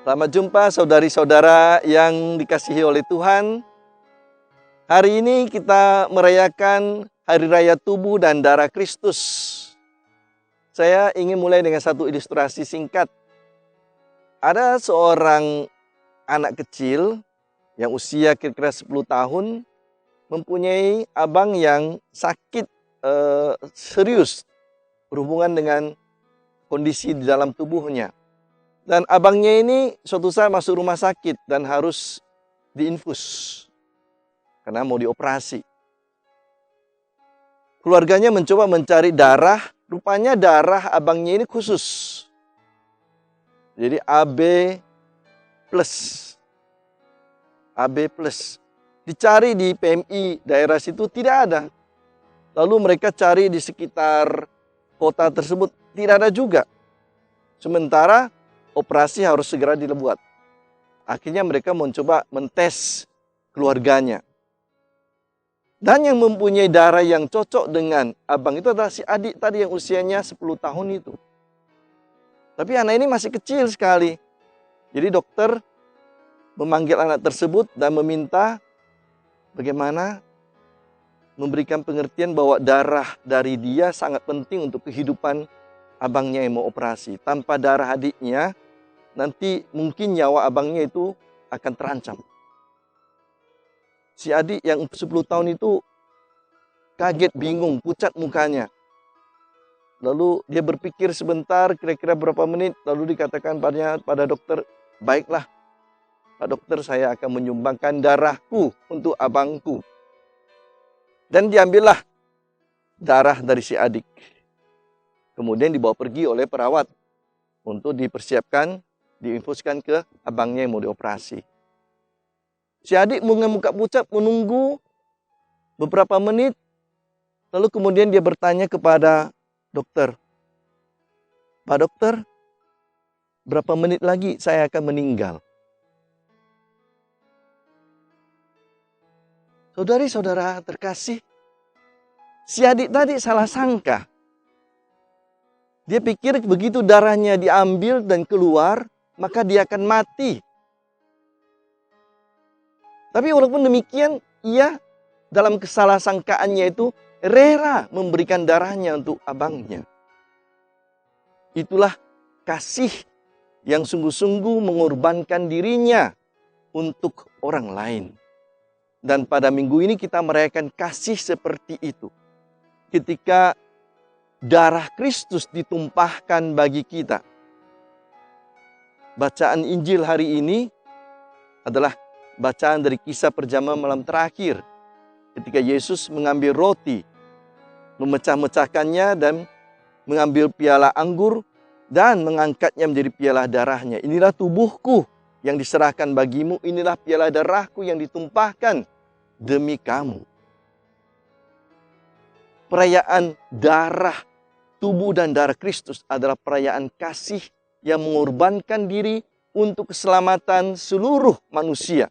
Selamat jumpa saudari-saudara yang dikasihi oleh Tuhan. Hari ini kita merayakan Hari Raya Tubuh dan Darah Kristus. Saya ingin mulai dengan satu ilustrasi singkat. Ada seorang anak kecil yang usia kira-kira 10 tahun mempunyai abang yang sakit serius berhubungan dengan kondisi di dalam tubuhnya. Dan abangnya ini suatu saat masuk rumah sakit dan harus diinfus karena mau dioperasi. Keluarganya mencoba mencari darah, rupanya darah abangnya ini khusus. Jadi AB plus. AB plus. Dicari di PMI daerah situ tidak ada. Lalu mereka cari di sekitar kota tersebut, tidak ada juga. Sementara operasi harus segera dibuat. Akhirnya mereka mencoba mentes keluarganya. Dan yang mempunyai darah yang cocok dengan abang itu adalah si adik tadi yang usianya 10 tahun itu. Tapi anak ini masih kecil sekali. Jadi dokter memanggil anak tersebut dan meminta bagaimana memberikan pengertian bahwa darah dari dia sangat penting untuk kehidupan abangnya yang mau operasi. Tanpa darah adiknya, nanti mungkin nyawa abangnya itu akan terancam. Si adik yang 10 tahun itu kaget, bingung, pucat mukanya. Lalu dia berpikir sebentar, kira-kira berapa menit, lalu dikatakan pada dokter, baiklah Pak Dokter, saya akan menyumbangkan darahku untuk abangku. Dan diambillah darah dari si adik. Kemudian dibawa pergi oleh perawat untuk dipersiapkan, diinfuskan ke abangnya yang mau dioperasi. Si adik mengemuka pucat menunggu beberapa menit, lalu kemudian dia bertanya kepada dokter, Pak Dokter, berapa menit lagi saya akan meninggal? Saudari-saudara terkasih, si adik tadi salah sangka. Dia pikir begitu darahnya diambil dan keluar, maka dia akan mati. Tapi walaupun demikian, ia dalam kesalahsangkaannya itu rela memberikan darahnya untuk abangnya. Itulah kasih yang sungguh-sungguh mengorbankan dirinya untuk orang lain. Dan pada minggu ini kita merayakan kasih seperti itu. Ketika darah Kristus ditumpahkan bagi kita. Bacaan Injil hari ini adalah bacaan dari kisah perjamuan malam terakhir. Ketika Yesus mengambil roti, memecah-mecahkannya dan mengambil piala anggur dan mengangkatnya menjadi piala darahnya. Inilah tubuhku yang diserahkan bagimu, inilah piala darahku yang ditumpahkan demi kamu. Perayaan darah, tubuh dan darah Kristus adalah perayaan kasih yang mengorbankan diri untuk keselamatan seluruh manusia.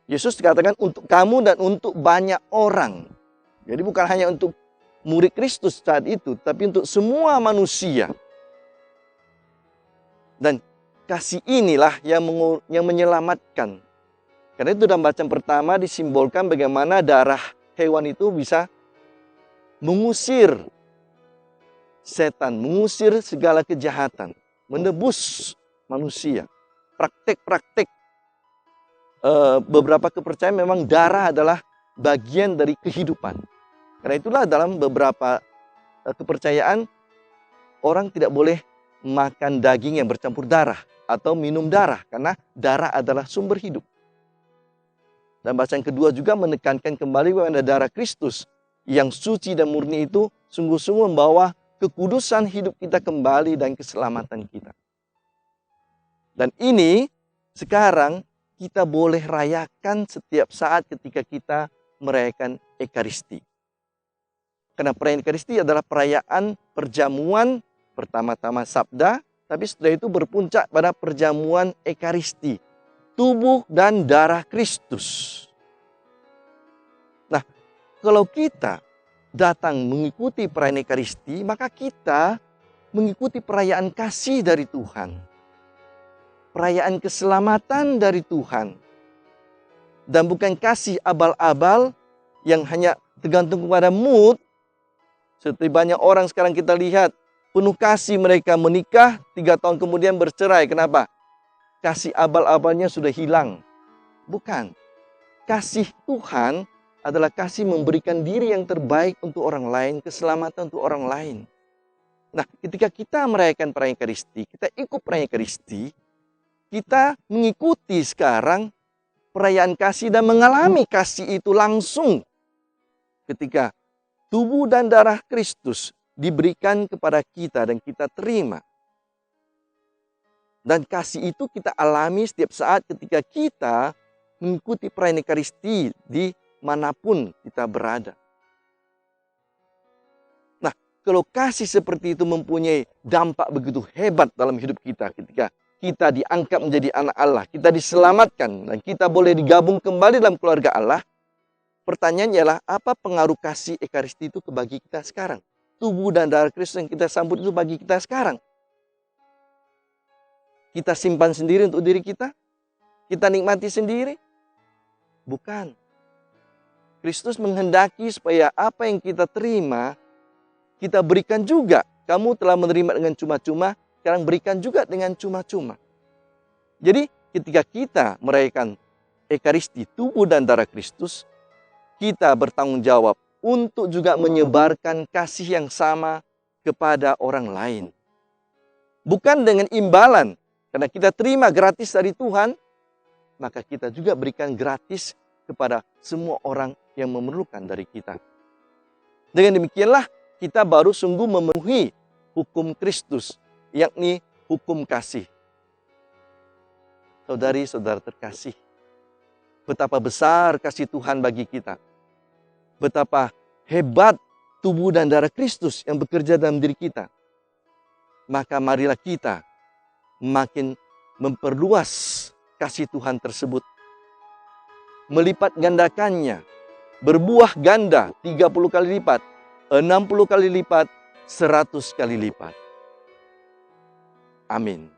Yesus dikatakan untuk kamu dan untuk banyak orang. Jadi bukan hanya untuk murid Kristus saat itu, tapi untuk semua manusia. Dan kasih inilah yang menyelamatkan. Karena itu dalam bacaan pertama disimbolkan bagaimana darah hewan itu bisa mengusir setan, mengusir segala kejahatan, menebus manusia. Praktek-praktek beberapa kepercayaan memang darah adalah bagian dari kehidupan. Karena itulah dalam beberapa kepercayaan orang tidak boleh makan daging yang bercampur darah atau minum darah karena darah adalah sumber hidup. Dan bacaan kedua juga menekankan kembali bahwa darah Kristus yang suci dan murni itu sungguh-sungguh membawa kekudusan hidup kita kembali dan keselamatan kita. Dan ini sekarang kita boleh rayakan setiap saat ketika kita merayakan Ekaristi. Karena perayaan Ekaristi adalah perayaan perjamuan pertama-tama sabda, tapi setelah itu berpuncak pada perjamuan Ekaristi. Tubuh dan darah Kristus. Nah, kalau kita datang mengikuti perayaan Ekaristi, maka kita mengikuti perayaan kasih dari Tuhan. perayaan keselamatan dari Tuhan. Dan bukan kasih abal-abal yang hanya tergantung kepada mood. Seperti banyak orang sekarang kita lihat, penuh kasih mereka menikah, 3 tahun kemudian bercerai. Kenapa? Kasih abal-abalnya sudah hilang. Bukan. Kasih Tuhan adalah kasih memberikan diri yang terbaik untuk orang lain, keselamatan untuk orang lain. Nah, ketika kita merayakan perayaan Ekaristi, kita ikut perayaan Ekaristi, kita mengikuti sekarang perayaan kasih dan mengalami kasih itu langsung. Ketika tubuh dan darah Kristus diberikan kepada kita dan kita terima. Dan kasih itu kita alami setiap saat ketika kita mengikuti perayaan Ekaristi di manapun kita berada. Nah, kalau kasih seperti itu mempunyai dampak begitu hebat dalam hidup kita ketika kita diangkat menjadi anak Allah, kita diselamatkan, dan kita boleh digabung kembali dalam keluarga Allah. Pertanyaannya adalah, apa pengaruh kasih Ekaristi itu bagi kita sekarang? Tubuh dan darah Kristus yang kita sambut itu bagi kita sekarang. Kita simpan sendiri untuk diri kita? Kita nikmati sendiri? Bukan. Kristus menghendaki supaya apa yang kita terima, kita berikan juga. Kamu telah menerima dengan cuma-cuma, sekarang berikan juga dengan cuma-cuma. Jadi ketika kita merayakan Ekaristi tubuh dan darah Kristus, kita bertanggung jawab untuk juga menyebarkan kasih yang sama kepada orang lain. Bukan dengan imbalan, karena kita terima gratis dari Tuhan, maka kita juga berikan gratis kepada semua orang yang memerlukan dari kita. Dengan demikianlah kita baru sungguh memenuhi hukum Kristus, yakni hukum kasih. Saudari-saudara terkasih, betapa besar kasih Tuhan bagi kita. Betapa hebat tubuh dan darah Kristus yang bekerja dalam diri kita. Maka marilah kita makin memperluas kasih Tuhan tersebut. Melipat gandakannya, berbuah ganda 30 kali lipat, 60 kali lipat, 100 kali lipat. Amin.